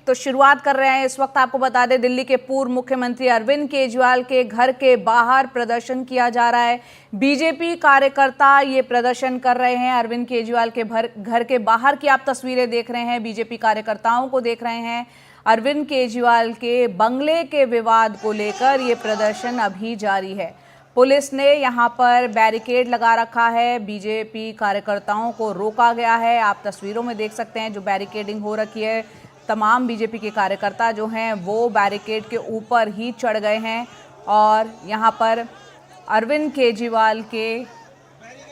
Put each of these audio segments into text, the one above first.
तो शुरुआत कर रहे हैं। इस वक्त आपको बता दें, दिल्ली के पूर्व मुख्यमंत्री अरविंद केजरीवाल के घर के बाहर प्रदर्शन किया जा रहा है। बीजेपी कार्यकर्ता ये प्रदर्शन कर रहे हैं। अरविंद केजरीवाल के घर के बाहर की आप तस्वीरें देख रहे हैं। बीजेपी कार्यकर्ताओं को देख रहे हैं। अरविंद केजरीवाल के बंगले के विवाद को लेकर ये प्रदर्शन अभी जारी है। पुलिस ने यहाँ पर बैरिकेड लगा रखा है। बीजेपी कार्यकर्ताओं को रोका गया है। आप तस्वीरों में देख सकते हैं जो बैरिकेडिंग हो रखी है। तमाम बीजेपी के कार्यकर्ता जो हैं वो बैरिकेड के ऊपर ही चढ़ गए हैं और यहाँ पर अरविंद केजरीवाल के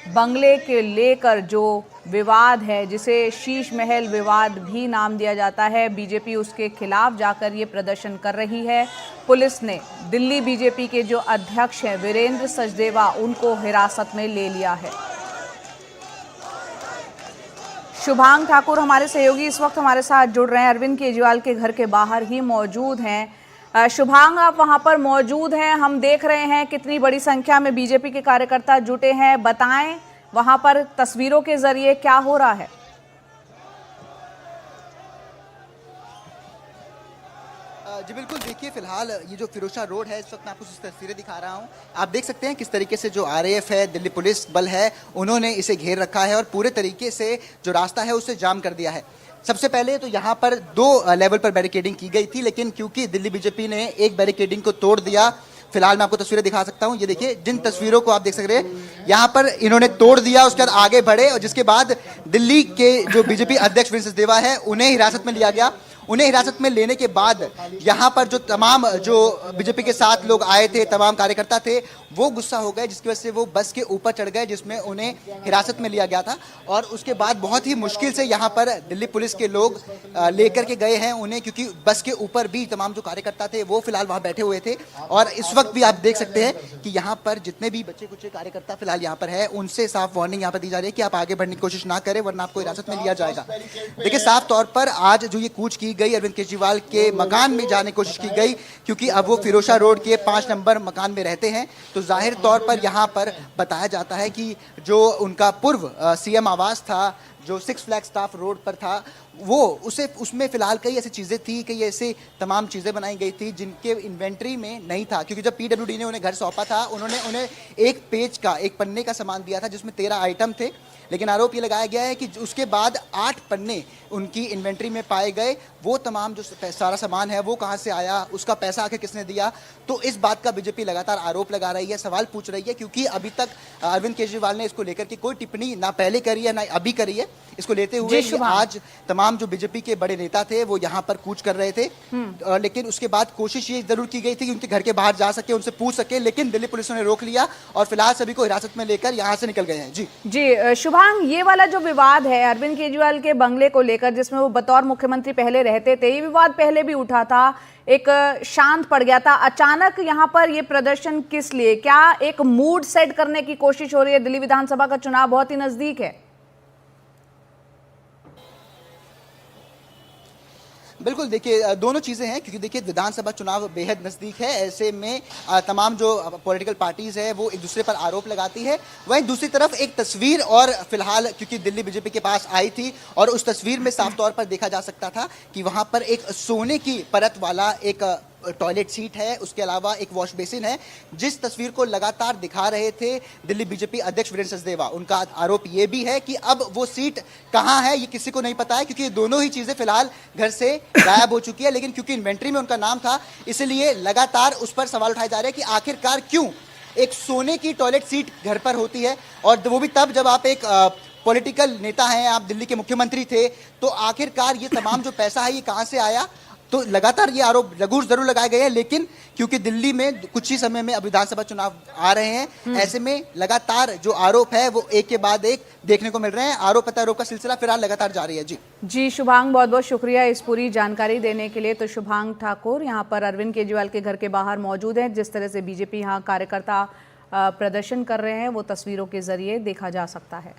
बंगले के लेकर जो विवाद है, जिसे शीश महल विवाद भी नाम दिया जाता है, बीजेपी उसके खिलाफ जाकर ये प्रदर्शन कर रही है। पुलिस ने दिल्ली बीजेपी के जो अध्यक्ष हैं वीरेंद्र सचदेवा, उनको हिरासत में ले लिया है। शुभांग ठाकुर हमारे सहयोगी इस वक्त हमारे साथ जुड़ रहे हैं, अरविंद केजरीवाल के घर के बाहर ही मौजूद हैं। शुभांग, आप वहां पर मौजूद हैं, हम देख रहे हैं कितनी बड़ी संख्या में बीजेपी के कार्यकर्ता जुटे हैं। बताएं वहां पर तस्वीरों के जरिए क्या हो रहा है। जी बिल्कुल, देखिए फिलहाल ये जो फिरोजशाह रोड है, इस वक्त मैं आपको तस्वीरें दिखा रहा हूँ। आप देख सकते हैं किस तरीके से जो आरएएफ है, दिल्ली पुलिस बल है, उन्होंने इसे घेर रखा है और पूरे तरीके से जो रास्ता है उसे जाम कर दिया है। सबसे पहले तो यहाँ पर 2 लेवल पर बैरिकेडिंग की गई थी, लेकिन क्योंकि दिल्ली बीजेपी ने एक बैरिकेडिंग को तोड़ दिया, फिलहाल मैं आपको तस्वीरें दिखा सकता हूँ। ये देखिए, जिन तस्वीरों को आप देख सकते हैं, यहाँ पर इन्होंने तोड़ दिया, उसके बाद आगे बढ़े और जिसके बाद दिल्ली के जो बीजेपी अध्यक्ष वीरेंद्र सचदेवा है, उन्हें हिरासत में लिया गया। उन्हें हिरासत में लेने के बाद यहाँ पर जो तमाम जो बीजेपी के साथ लोग आए थे, तमाम कार्यकर्ता थे, वो गुस्सा हो गए, जिसकी वजह से वो बस के ऊपर चढ़ गए जिसमें उन्हें हिरासत में लिया गया था। और उसके बाद बहुत ही मुश्किल से यहाँ पर दिल्ली पुलिस के लोग लेकर के गए हैं उन्हें, क्योंकि बस के ऊपर भी तमाम जो कार्यकर्ता थे वो फिलहाल वहाँ बैठे हुए थे। और इस वक्त भी आप देख सकते हैं कि यहाँ पर जितने भी बच्चे कुछ कार्यकर्ता फिलहाल यहाँ पर है, उनसे साफ वार्निंग यहाँ पर दी जा रही है कि आप आगे बढ़ने की कोशिश ना करें, वरना आपको हिरासत में लिया जाएगा। देखिए, साफ तौर पर आज जो ये कूच की गई, अरविंद केजरीवाल के मकान में जाने की कोशिश की गई, क्योंकि अब वो फिरोजशाह रोड के 5 नंबर मकान में रहते हैं। तो जाहिर तौर पर यहाँ पर बताया जाता है कि जो उनका पूर्व सीएम आवास था, जो 6 फ्लैग स्टाफ रोड पर था, वो उसमें फिलहाल कई ऐसी चीज़ें थी, कई ऐसे तमाम चीज़ें बनाई गई थी जिनके इन्वेंट्री में नहीं था। क्योंकि जब पीडब्ल्यूडी ने उन्हें घर सौंपा था, उन्होंने उन्हें एक पेज का, एक पन्ने का सामान दिया था जिसमें 13 आइटम थे, लेकिन आरोप ये लगाया गया है कि उसके बाद 8 पन्ने उनकी इन्वेंट्री में पाए गए। वो तमाम जो सारा सामान है वो कहाँ से आया, उसका पैसा आखिर किसने दिया, तो इस बात का बीजेपी लगातार आरोप लगा रही है, सवाल पूछ रही है। क्योंकि अभी तक अरविंद केजरीवाल ने इसको लेकर के कोई टिप्पणी ना पहले करी है ना अभी करी है। इसको लेते हुए आज तमाम जो बीजेपी के बड़े नेता थे वो यहाँ पर कूच कर रहे थे, लेकिन उसके बाद कोशिश ये जरूर की गई थी कि उनके घर के बाहर जा सके, उनसे पूछ सके, लेकिन दिल्ली पुलिस ने रोक लिया और फिलहाल सभी को हिरासत में लेकर यहाँ से निकल गए हैं। जी शुभांग, ये वाला जो विवाद है अरविंद केजरीवाल के बंगले को लेकर, जिसमें वो बतौर मुख्यमंत्री पहले रहते थे, ये विवाद पहले भी उठा था, एक शांत पड़ गया था। अचानक यहाँ पर ये प्रदर्शन किस लिए? क्या एक मूड सेट करने की कोशिश हो रही है? दिल्ली विधानसभा का चुनाव बहुत ही नजदीक है। बिल्कुल, देखिए दोनों चीज़ें हैं, क्योंकि देखिए विधानसभा चुनाव बेहद नज़दीक है। ऐसे में तमाम जो पॉलिटिकल पार्टीज़ है वो एक दूसरे पर आरोप लगाती है। वहीं दूसरी तरफ एक तस्वीर और फिलहाल क्योंकि दिल्ली बीजेपी के पास आई थी और उस तस्वीर में साफ तौर पर देखा जा सकता था कि वहाँ पर एक सोने की परत वाला एक टॉयलेट सीट है, उसके अलावा एक वॉश बेसिन है। जिस तस्वीर को लगातार दिखा रहे थे दिल्ली बीजेपी अध्यक्ष वीरेंद्र सचदेवा, उनका आरोप ये भी है कि अब वो सीट कहाँ है ये किसी को नहीं पता है, क्योंकि ये दोनों ही चीजें फिलहाल घर से गायब हो चुकी है। लेकिन क्योंकि इन्वेंट्री में उनका नाम था, इसलिए लगातार उस पर सवाल उठाए जा रहे हैं कि आखिरकार क्यों एक सोने की टॉयलेट सीट घर पर होती है, और वो भी तब जब आप एक पॉलिटिकल नेता हैं, आप दिल्ली के मुख्यमंत्री थे। तो आखिरकार ये तमाम जो पैसा है ये कहाँ से आया? तो लगातार ये आरोप जरूर लगाए गए हैं, लेकिन क्योंकि दिल्ली में कुछ ही समय में अब विधानसभा चुनाव आ रहे हैं, ऐसे में लगातार जो आरोप है वो एक के बाद एक देखने को मिल रहे हैं। आरोप प्रत्यारोप का सिलसिला फिलहाल लगातार जारी है। जी शुभांग, बहुत बहुत शुक्रिया इस पूरी जानकारी देने के लिए। तो शुभांग ठाकुर यहाँ पर अरविंद केजरीवाल के घर के बाहर मौजूद हैं। जिस तरह से बीजेपी यहाँ कार्यकर्ता प्रदर्शन कर रहे हैं वो तस्वीरों के जरिए देखा जा सकता है।